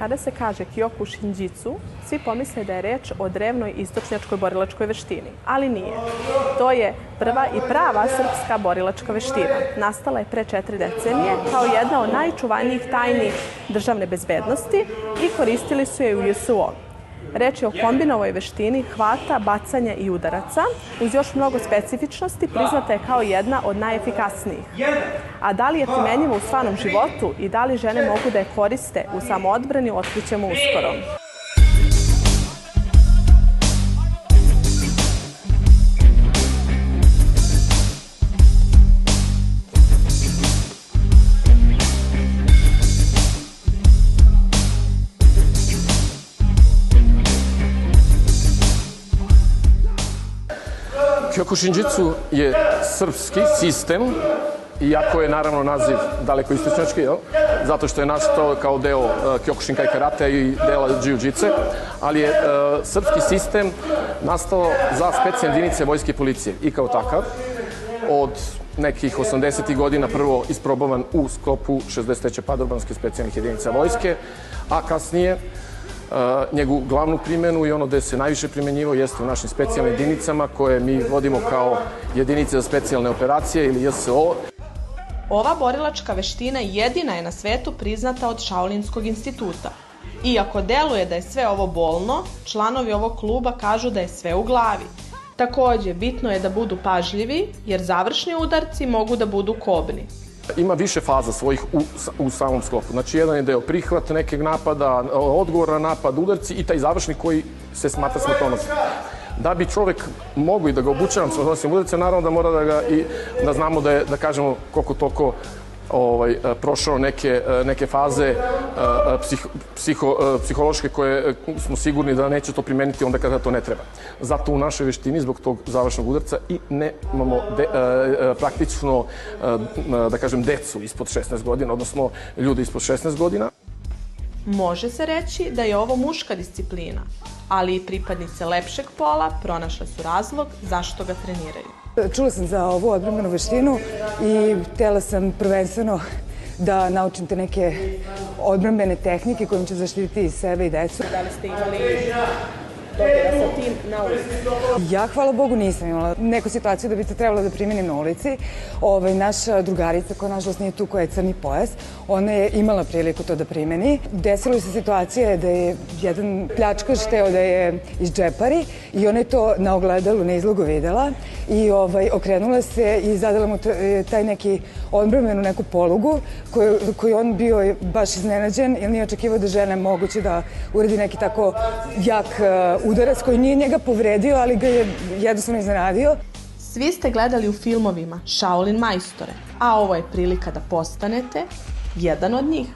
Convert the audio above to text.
Kada se kaže Kyokushinjitsu, svi pomisle da je reč o drevnoj istočnjačkoj borilačkoj veštini, ali nije. To je prva i prava srpska borilačka veština. Nastala je pre 4 decenije kao jedna od najčuvanijih tajni državne bezbednosti i koristili su je u JSO. Reč je o kombinovoj veštini hvata, bacanja i udaraca. Uz još mnogo specifičnosti priznata je kao jedna od najefikasnijih. A da li je primenjiva u stvarnom životu i da li žene mogu da je koriste u samoodbrani, otkrićemo uskoro. Kyokushinjitsu je srpski sistem, iako je naravno naziv daleko istočnjački, zato što je nastao kao deo Kyokushinkai karate i dela jiu-jitsu, ali je srpski sistem nastao za specijalne jedinice vojske i policije i kao takav od nekih 80. godina prvo isprobovan u sklopu 63. padobranske specijalnih jedinica vojske, a kasnije njegovu glavnu primjenu i ono gde se najviše primenjivo jeste u našim specijalnim jedinicama koje mi vodimo kao jedinice za specijalne operacije ili JSO. Ova borilačka veština jedina je na svetu priznata od Shaolinskog instituta. Iako deluje da je sve ovo bolno, članovi ovog kluba kažu da je sve u glavi. Takođe, bitno je da budu pažljivi, jer završni udarci mogu da budu kobni. Ima više faza svojih u samom sklopu. Znači, jedan je deo prihvat nekog napada, odgovor na napad, udarci i taj završni koji se smatra smrtonosim. Da bi čovek mogu i da ga obučavam smrtonosnim udarcem, naravno da mora da znamo da je, da kažemo, koliko toliko prošao neke faze psihološke koje smo sigurni da neće to primeniti onda kada to ne treba. Zato u našoj veštini zbog tog završnog udarca i nemamo praktično, da kažem, decu ispod 16 godina, odnosno ljude ispod 16 godina. Može se reći da je ovo muška disciplina, ali i pripadnice lepšeg pola pronašle su razlog zašto ga treniraju. Čula sam za ovu odbrambenu veštinu i htjela sam prvenstveno da naučim te neke odbrambene tehnike kojim ću zaštititi sebe i decu. Da li ste imali dodira sa tim na ulici? Ja, hvala Bogu, nisam imala neku situaciju da bi to trebalo da primenim na ulici. Naša drugarica, koja nažalost nije tu, koja je crni pojas, ona je imala priliku to da primeni. Desilo se situacija da je jedan pljačkaš hteo da je izđepari i ona je to na ogledalu, na izlogu videla i okrenula se i zadala mu taj neki odbrambenu neku polugu koju on bio baš iznenađen jer nije očekivao da žene moguće da uradi neki tako jak udarac koji nije njega povredio, ali ga je jednostavno iznenadio. Svi ste gledali u filmovima Shaolin majstore, a ovo je prilika da postanete jedan od njih.